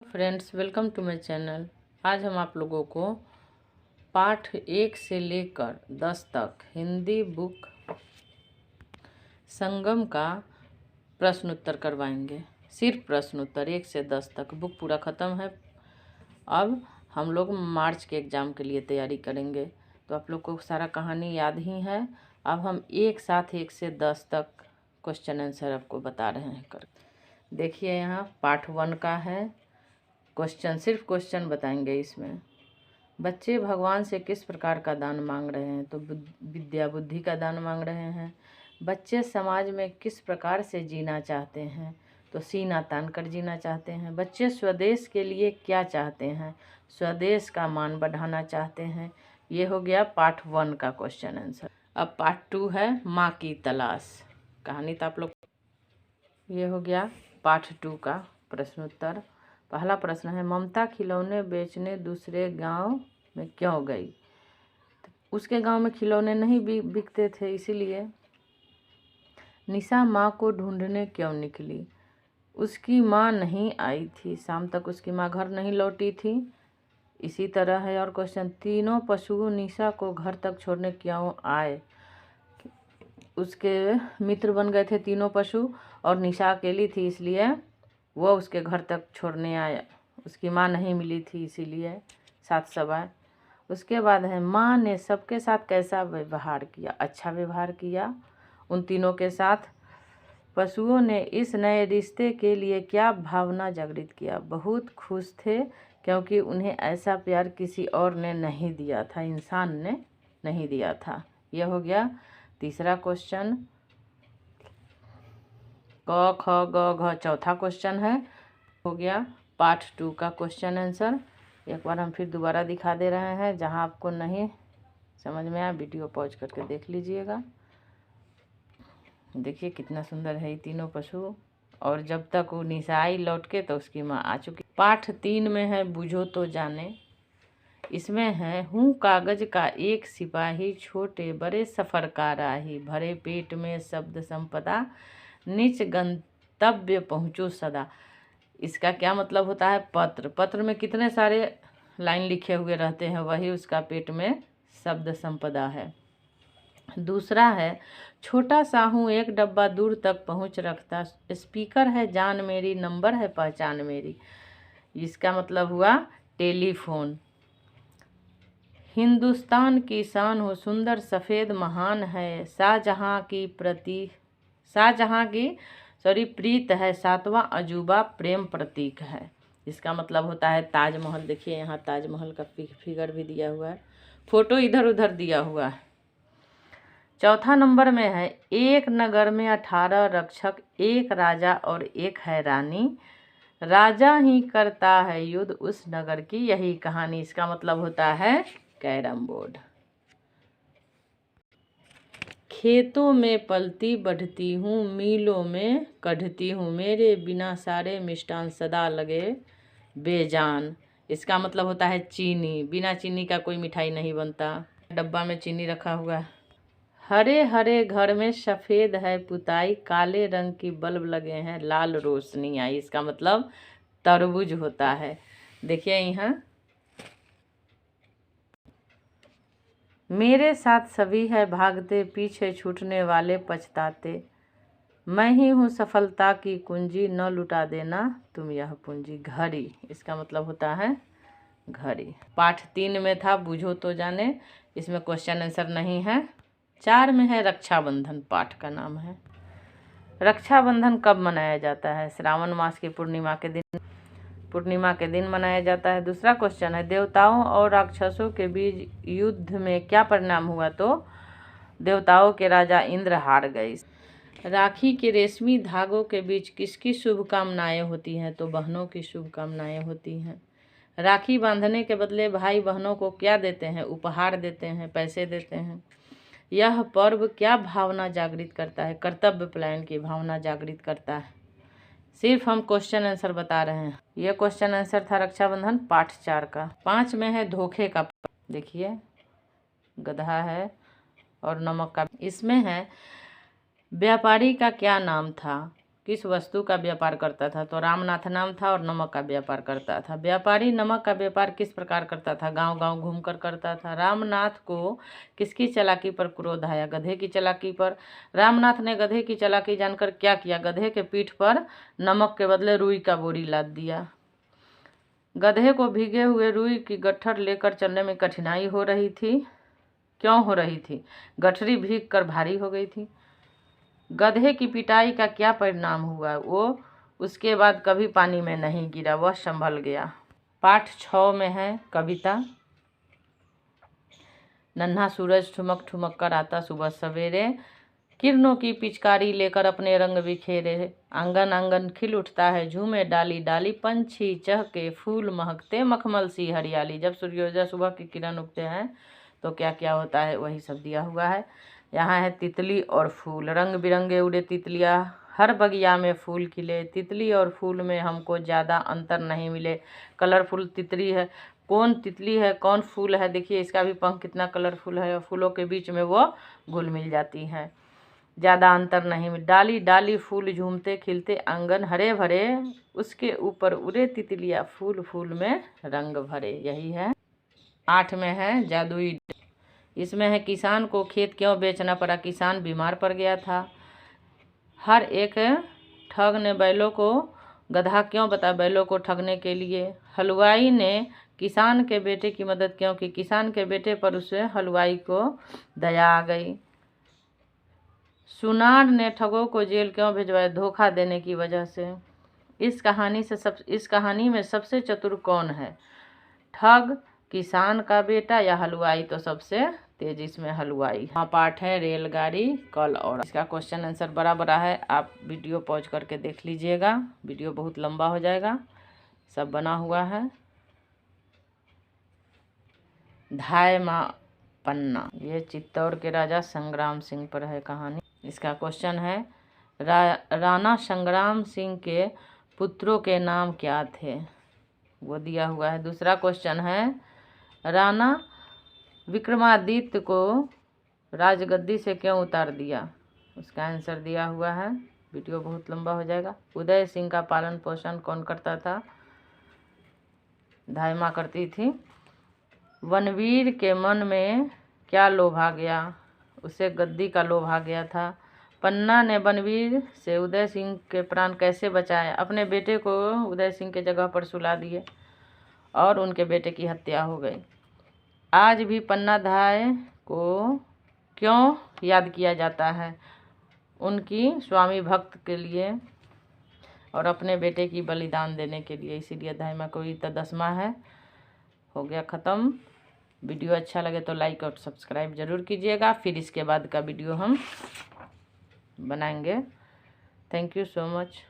Friends, welcome to my channel. आज हम आप लोगों को पाठ 1 से लेकर 10 तक हिंदी बुक संगम का प्रश्न उत्तर करवाएंगे। सिर्फ प्रश्न उत्तर 1 से 10 तक। बुक पूरा ख़त्म है। अब हम लोग मार्च के एग्ज़ाम के लिए तैयारी करेंगे, तो आप लोग को सारा कहानी याद ही है। अब हम एक साथ 1 से 10 तक क्वेश्चन आंसर आपको बता रहे हैं कर। देखिए, यहाँ पार्ट 1 का है क्वेश्चन। सिर्फ क्वेश्चन बताएंगे इसमें। बच्चे भगवान से किस प्रकार का दान मांग रहे हैं? तो विद्या बुद्धि का दान मांग रहे हैं। बच्चे समाज में किस प्रकार से जीना चाहते हैं? तो सीना तान कर जीना चाहते हैं। बच्चे स्वदेश के लिए क्या चाहते हैं? स्वदेश का मान बढ़ाना चाहते हैं। ये हो गया पार्ट 1 का क्वेश्चन आंसर। अब पार्ट 2 है माँ की तलाश। कहानी तो आप लोग, ये हो गया पार्ट 2 का प्रश्न उत्तर। पहला प्रश्न है, ममता खिलौने बेचने दूसरे गांव में क्यों गई? तो उसके गांव में खिलौने नहीं बिकते थे, इसीलिए। निशा माँ को ढूंढने क्यों निकली? उसकी माँ नहीं आई थी, शाम तक उसकी माँ घर नहीं लौटी थी। इसी तरह है और क्वेश्चन, तीनों पशु निशा को घर तक छोड़ने क्यों आए? उसके मित्र बन गए थे तीनों पशु और निशा अकेली थी, इसलिए वो उसके घर तक छोड़ने आया। उसकी माँ नहीं मिली थी, इसीलिए साथ सब आए। उसके बाद है, माँ ने सबके साथ कैसा व्यवहार किया? अच्छा व्यवहार किया उन तीनों के साथ। पशुओं ने इस नए रिश्ते के लिए क्या भावना जागृत किया? बहुत खुश थे, क्योंकि उन्हें ऐसा प्यार किसी और ने नहीं दिया था, इंसान ने नहीं दिया था। यह हो गया तीसरा क्वेश्चन। क ख ग घ चौथा क्वेश्चन है। हो गया पार्ट 2 का क्वेश्चन आंसर। एक बार हम फिर दोबारा दिखा दे रहे हैं, जहां आपको नहीं समझ में आया वीडियो पॉज करके देख लीजिएगा। देखिए कितना सुंदर है ये तीनों पशु। और जब तक वो निशा आई लौट के, तो उसकी माँ आ चुकी। पाठ 3 में है बूझो तो जाने। इसमें है, हूँ कागज का एक सिपाही, छोटे बड़े सफ़र का राही, भरे पेट में शब्द संपदा, निच गंतव्य पहुँचो सदा। इसका क्या मतलब होता है? पत्र। पत्र में कितने सारे लाइन लिखे हुए रहते हैं, वही उसका पेट में शब्द संपदा है। दूसरा है, छोटा सा हूँ एक डब्बा दूर तक पहुँच रखता, स्पीकर है जान मेरी, नंबर है पहचान मेरी। इसका मतलब हुआ टेलीफोन। हिंदुस्तान की शान हो सुंदर सफ़ेद महान है, शाहजहाँ की प्रीत है, सातवां अजूबा प्रेम प्रतीक है। इसका मतलब होता है ताजमहल। देखिए यहाँ ताजमहल का फिगर भी दिया हुआ है, फोटो इधर उधर दिया हुआ है। चौथा नंबर में है, एक नगर में 18 रक्षक, एक राजा और एक है रानी, राजा ही करता है युद्ध उस नगर की यही कहानी। इसका मतलब होता है कैरम बोर्ड। खेतों में पलती बढ़ती हूँ, मीलों में कढ़ती हूँ, मेरे बिना सारे मिष्टान सदा लगे बेजान। इसका मतलब होता है चीनी। बिना चीनी का कोई मिठाई नहीं बनता। डब्बा में चीनी रखा हुआ है। हरे हरे घर में सफ़ेद है पुताई, काले रंग की बल्ब लगे हैं, लाल रोशनी आई। इसका मतलब तरबूज होता है। देखिए यहाँ, मेरे साथ सभी है भागते, पीछे छूटने वाले पछताते, मैं ही हूँ सफलता की कुंजी, न लुटा देना तुम यह पूंजी। घड़ी। इसका मतलब होता है घड़ी। पाठ 3 में था बूझो तो जाने। इसमें क्वेश्चन आंसर नहीं है। 4 में है रक्षाबंधन, पाठ का नाम है। रक्षाबंधन कब मनाया जाता है? श्रावण मास की पूर्णिमा के दिन मनाया जाता है। दूसरा क्वेश्चन है, देवताओं और राक्षसों के बीच युद्ध में क्या परिणाम हुआ? तो देवताओं के राजा इंद्र हार गए। राखी के रेशमी धागों के बीच किसकी शुभकामनाएं होती हैं? तो बहनों की शुभकामनाएं होती हैं। राखी बांधने के बदले भाई बहनों को क्या देते हैं? उपहार देते हैं, पैसे देते हैं। यह पर्व क्या भावना जागृत करता है? कर्तव्य पलायन की भावना जागृत करता है। सिर्फ हम क्वेश्चन आंसर बता रहे हैं। यह क्वेश्चन आंसर था रक्षाबंधन पाठ 4 का। 5 में है धोखे का। देखिए गधा है और नमक का। इसमें है, व्यापारी का क्या नाम था? किस वस्तु का व्यापार करता था? तो रामनाथ नाम था और नमक का व्यापार करता था। व्यापारी नमक का व्यापार किस प्रकार करता था? गांव-गांव घूमकर करता था। रामनाथ को किसकी चालाकी पर क्रोध आया? गधे की चालाकी पर। रामनाथ ने गधे की चालाकी जानकर क्या किया? गधे के पीठ पर नमक के बदले रुई का बोरी लाद दिया। गधे को भीगे हुए रुई की गट्ठर लेकर चलने में कठिनाई हो रही थी। क्यों हो रही थी? गठरी भीग कर भारी हो गई थी। गधे की पिटाई का क्या परिणाम हुआ? वो उसके बाद कभी पानी में नहीं गिरा, वह संभल गया। पाठ 6 में है कविता। नन्हा सूरज ठुमक ठुमक कर आता सुबह सवेरे, किरणों की पिचकारी लेकर अपने रंग बिखेरे। आंगन आंगन खिल उठता है, झूमे डाली डाली, पंछी चहके, फूल महकते, मखमल सी हरियाली। जब सूर्योदय सुबह की किरण उगते हैं तो क्या क्या होता है, वही सब दिया हुआ है। यहाँ है तितली और फूल। रंग बिरंगे उड़े तितलियाँ, हर बगिया में फूल खिले। तितली और फूल में हमको ज़्यादा अंतर नहीं मिले। कलरफुल तितली है। कौन तितली है कौन फूल है? देखिए इसका भी पंख कितना कलरफुल है और फूलों के बीच में वो घुल मिल जाती हैं। ज़्यादा अंतर नहीं मिल। डाली डाली फूल झूमते खिलते, आंगन हरे भरे, उसके ऊपर उड़े तितलियाँ, फूल फूल में रंग भरे। यही है। 8 में है जादुई। इसमें है किसान को खेत क्यों बेचना पड़ा? किसान बीमार पड़ गया था। हर एक ठग ने बैलों को गधा क्यों बता? बैलों को ठगने के लिए। हलवाई ने किसान के बेटे की मदद क्यों की? किसान के बेटे पर उसे हलवाई को दया आ गई। सुनार ने ठगों को जेल क्यों भिजवाया? धोखा देने की वजह से। इस कहानी में सबसे चतुर कौन है? ठग, किसान का बेटा या हलवाई? तो सबसे तेज इसमें हलवाई। हाँ, पाठ है रेलगाड़ी कल और। इसका क्वेश्चन आंसर बड़ा बड़ा है, आप वीडियो पॉज करके देख लीजिएगा, वीडियो बहुत लंबा हो जाएगा। सब बना हुआ है। धाय माँ पन्ना, ये चित्तौड़ के राजा संग्राम सिंह पर है कहानी। इसका क्वेश्चन है राणा संग्राम सिंह के पुत्रों के नाम क्या थे? वो दिया हुआ है। दूसरा क्वेश्चन है राणा विक्रमादित्य को राजगद्दी से क्यों उतार दिया? उसका आंसर दिया हुआ है, वीडियो बहुत लंबा हो जाएगा। उदय सिंह का पालन पोषण कौन करता था? धाय माँ करती थी। वनवीर के मन में क्या लोभ आ गया? उसे गद्दी का लोभ आ गया था। पन्ना ने वनवीर से उदय सिंह के प्राण कैसे बचाए? अपने बेटे को उदय सिंह के जगह पर सुला दिए और उनके बेटे की हत्या हो गई। आज भी पन्ना धाय को क्यों याद किया जाता है? उनकी स्वामी भक्त के लिए और अपने बेटे की बलिदान देने के लिए, इसीलिए धाय माँ को 10वां है। हो गया ख़त्म। वीडियो अच्छा लगे तो लाइक और सब्सक्राइब ज़रूर कीजिएगा। फिर इसके बाद का वीडियो हम बनाएंगे। Thank you so much.